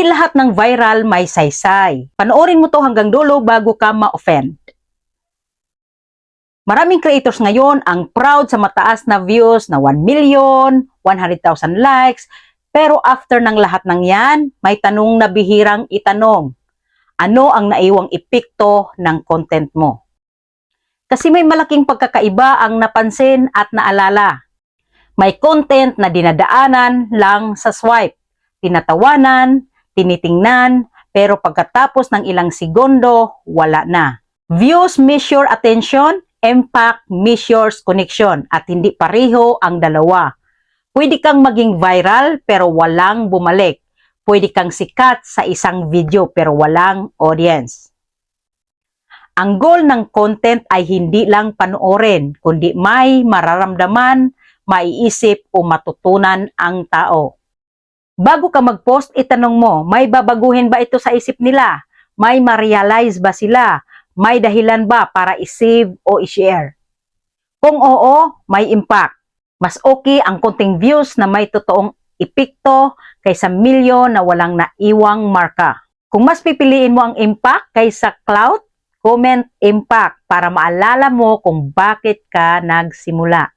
Hindi lahat ng viral may saysay. Panoorin mo to hanggang dulo bago ka ma-offend. Maraming creators ngayon ang proud sa mataas na views na 1 million, 100,000 likes, pero after ng lahat ng yan, may tanong na bihirang itanong. Ano ang naiwang epekto ng content mo? Kasi may malaking pagkakaiba ang napansin at naalala. May content na dinadaanan lang sa swipe, tinatawanan, tinitingnan, pero pagkatapos ng ilang segundo, wala na. Views measure attention, impact measures connection, at hindi pareho ang dalawa. Pwede kang maging viral pero walang bumalik. Pwede kang sikat sa isang video pero walang audience. Ang goal ng content ay hindi lang panoorin, kundi may mararamdaman, maiisip o matutunan ang tao. Bago ka mag-post, itanong mo, may babaguhin ba ito sa isip nila? May ma-realize ba sila? May dahilan ba para i-save o i-share? Kung oo, may impact. Mas okay ang konting views na may totoong epekto kaysa milyon na walang naiwang marka. Kung mas pipiliin mo ang impact kaysa clout, comment impact para maalala mo kung bakit ka nagsimula.